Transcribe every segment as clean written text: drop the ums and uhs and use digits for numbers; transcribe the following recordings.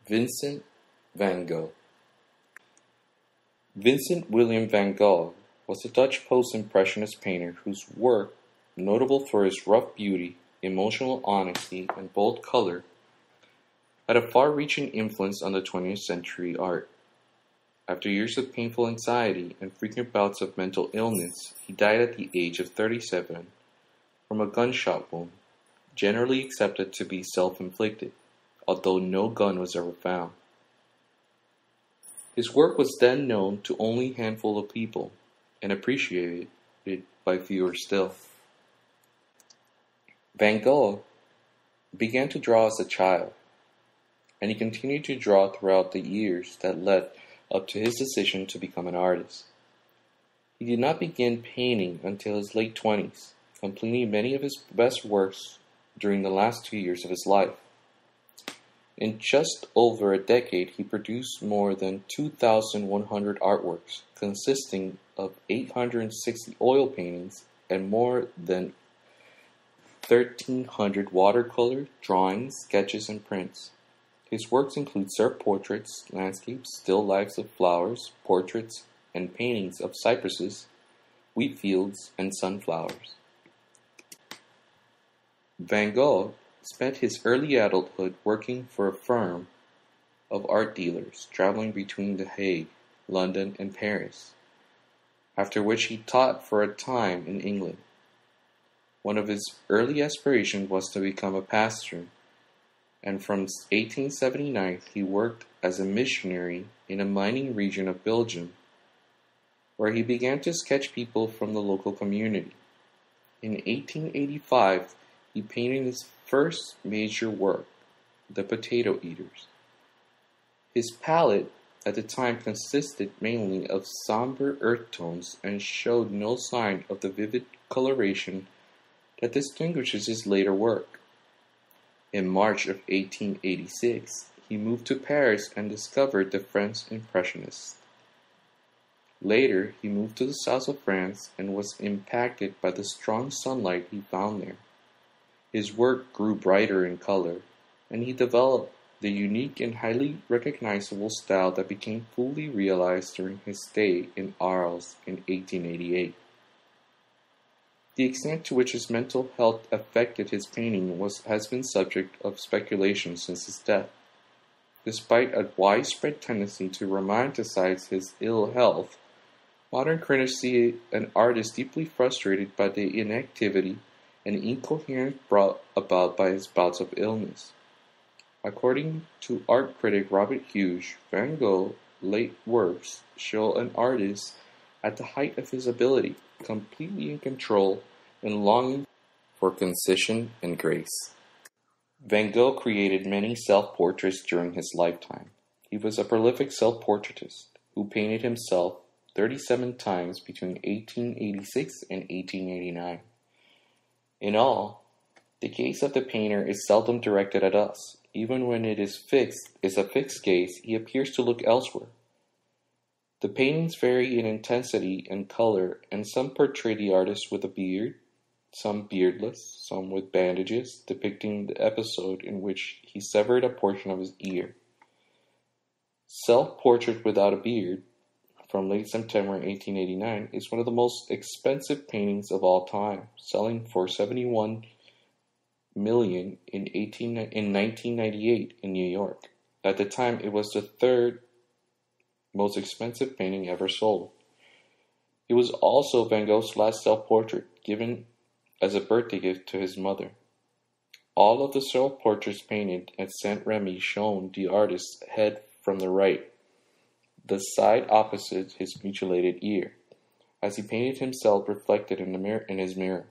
Vincent van Gogh. Vincent Willem van Gogh was a Dutch post-Impressionist painter whose work, notable for its rough beauty, emotional honesty, and bold color, had a far-reaching influence on the 20th century art. After years of painful anxiety and frequent bouts of mental illness, he died at the age of 37 from a gunshot wound, generally accepted to be self-inflicted, although no gun was ever found. His work was then known to only a handful of people and appreciated by fewer still. Van Gogh began to draw as a child, and he continued to draw throughout the years that led up to his decision to become an artist. He did not begin painting until his late 20s, completing many of his best works during the last 2 years of his life. In just over a decade, he produced more than 2,100 artworks, consisting of 860 oil paintings and more than 1,300 watercolor drawings, sketches, and prints. His works include self-portraits, landscapes, still lifes of flowers, portraits, and paintings of cypresses, wheat fields, and sunflowers. Van Gogh spent his early adulthood working for a firm of art dealers, traveling between The Hague, London, and Paris, after which he taught for a time in England. One of his early aspirations was to become a pastor, and from 1879 he worked as a missionary in a mining region of Belgium, where he began to sketch people from the local community. In 1885, he painted his first major work, The Potato Eaters. His palette at the time consisted mainly of somber earth tones and showed no sign of the vivid coloration that distinguishes his later work. In March of 1886, he moved to Paris and discovered the French Impressionists. Later, he moved to the south of France and was impacted by the strong sunlight he found there. His work grew brighter in color, and he developed the unique and highly recognizable style that became fully realized during his stay in Arles in 1888. The extent to which his mental health affected his painting has been subject of speculation since his death. Despite a widespread tendency to romanticize his ill health, modern critics see an artist deeply frustrated by the inactivity and incoherence brought about by his bouts of illness. According to art critic Robert Hughes, Van Gogh's late works show an artist at the height of his ability, completely in control and longing for concision and grace. Van Gogh created many self-portraits during his lifetime. He was a prolific self-portraitist who painted himself 37 times between 1886 and 1889. In all, the gaze of the painter is seldom directed at us. Even when it is a fixed gaze, he appears to look elsewhere. The paintings vary in intensity and color, and some portray the artist with a beard, some beardless, some with bandages, depicting the episode in which he severed a portion of his ear. Self-Portrait Without a Beard, from late September 1889, is one of the most expensive paintings of all time, selling for $71 million in 1998 in New York. At the time, it was the third most expensive painting ever sold. It was also Van Gogh's last self-portrait, given as a birthday gift to his mother. All of the self-portraits painted at Saint-Remy shown the artist's head from the right, the side opposite his mutilated ear, as he painted himself reflected in his mirror.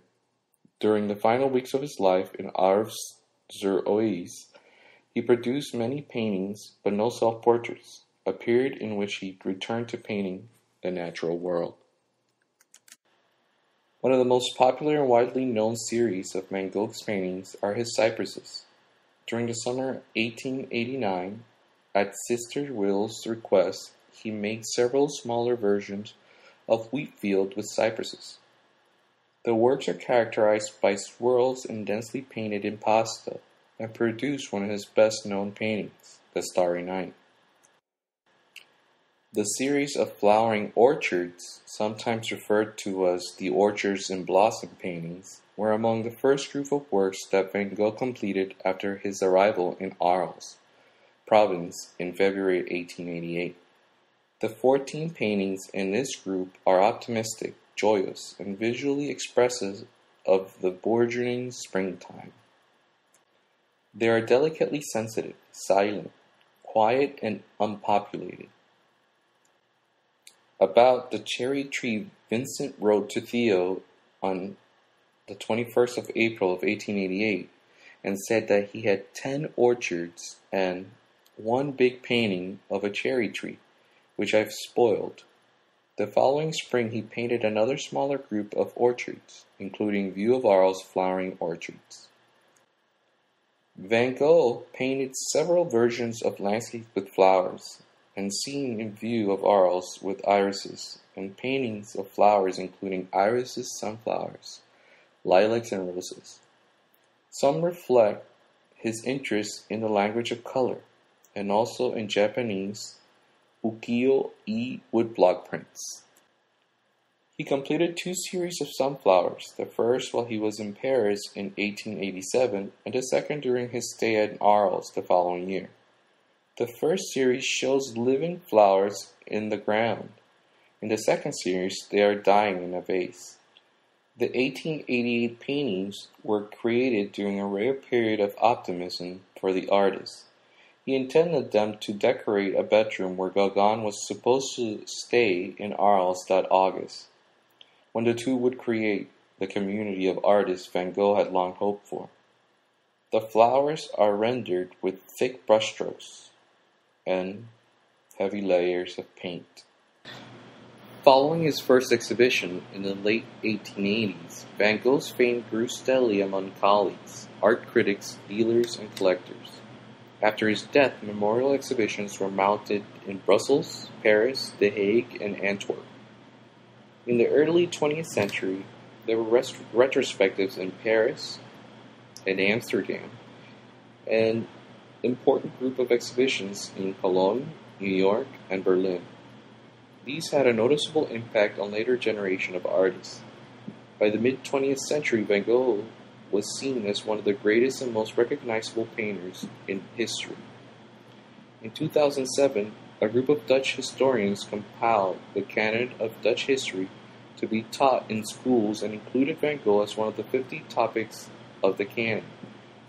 During the final weeks of his life in Arves-sur-Oise, he produced many paintings but no self-portraits, a period in which he returned to painting the natural world. One of the most popular and widely known series of Van Gogh's paintings are his cypresses. During the summer of 1889, at Sister Will's request, he made several smaller versions of wheat field with cypresses. The works are characterized by swirls and densely painted impasto, and produce one of his best-known paintings, The Starry Night. The series of flowering orchards, sometimes referred to as the Orchards in Blossom paintings, were among the first group of works that Van Gogh completed after his arrival in Arles province in February 1888. The 14 paintings in this group are optimistic, joyous, and visually expressive of the burgeoning springtime. They are delicately sensitive, silent, quiet, and unpopulated. About the cherry tree, Vincent wrote to Theo on the 21st of April of 1888 and said that he had 10 orchards and one big painting of a cherry tree, which I've spoiled. The following spring he painted another smaller group of orchards, including View of Arles flowering orchards. Van Gogh painted several versions of landscape with flowers, and Scene in View of Arles with irises, and paintings of flowers including irises, sunflowers, lilacs, and roses. Some reflect his interest in the language of color, and also in Japanese ukiyo-e woodblock prints. He completed 2 series of sunflowers, the first while he was in Paris in 1887, and the second during his stay at Arles the following year. The first series shows living flowers in the ground. In the second series, they are dying in a vase. The 1888 paintings were created during a rare period of optimism for the artist. He intended them to decorate a bedroom where Gauguin was supposed to stay in Arles that August, when the two would create the community of artists Van Gogh had long hoped for. The flowers are rendered with thick brushstrokes and heavy layers of paint. Following his first exhibition in the late 1880s, Van Gogh's fame grew steadily among colleagues, art critics, dealers, and collectors. After his death, memorial exhibitions were mounted in Brussels, Paris, The Hague, and Antwerp. In the early 20th century, there were retrospectives in Paris and Amsterdam, and important group of exhibitions in Cologne, New York, and Berlin. These had a noticeable impact on later generation of artists. By the mid-20th century, Van Gogh was seen as one of the greatest and most recognizable painters in history. In 2007, a group of Dutch historians compiled the canon of Dutch history to be taught in schools and included Van Gogh as one of the 50 topics of the canon,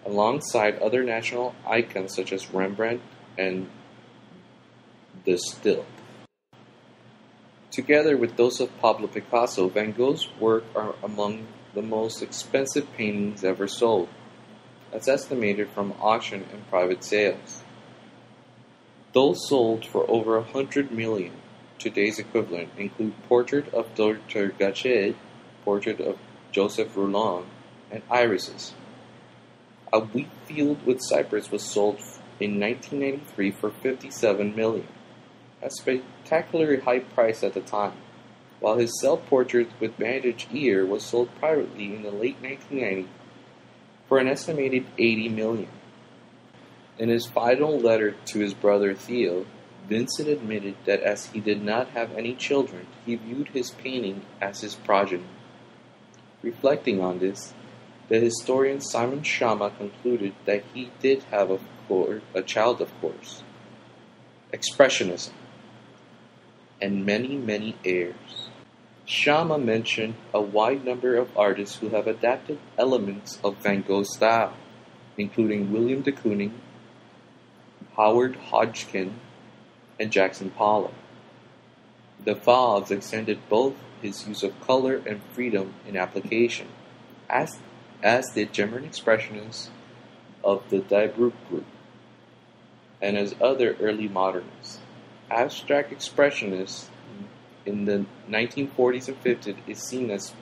alongside other national icons such as Rembrandt and de Stijl. Together with those of Pablo Picasso, Van Gogh's work are among the most expensive paintings ever sold, as estimated from auction and private sales. Those sold for over 100 million, today's equivalent, include Portrait of Dr. Gachet, Portrait of Joseph Rouland, and irises. A wheat field with cypress was sold in 1993 for 57 million, a spectacularly high price at the time, while his self-portrait with bandaged ear was sold privately in the late 1990s for an estimated 80 million. In his final letter to his brother Theo, Vincent admitted that as he did not have any children, he viewed his painting as his progeny. Reflecting on this, the historian Simon Schama concluded that he did have a child, of course. Expressionism, and many, many heirs. Schama mentioned a wide number of artists who have adapted elements of Van Gogh's style, including William de Kooning, Howard Hodgkin, and Jackson Pollock. The Fauves extended both his use of color and freedom in application, as did German Expressionists of the Die Brücke group, and as other early modernists. Abstract Expressionists in the 1940s and 50s is seen as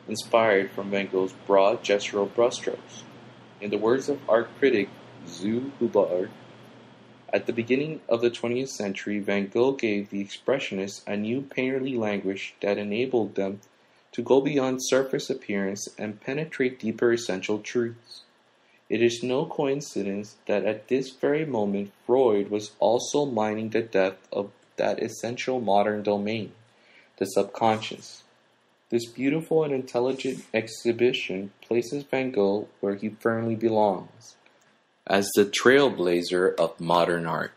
inspired from Van Gogh's broad gestural brushstrokes. In the words of art critic Zu Hubbard, at the beginning of the 20th century, Van Gogh gave the Expressionists a new painterly language that enabled them to go beyond surface appearance and penetrate deeper essential truths. It is no coincidence that at this very moment Freud was also mining the depth of that essential modern domain, the subconscious. This beautiful and intelligent exhibition places Van Gogh where he firmly belongs, as the trailblazer of modern art.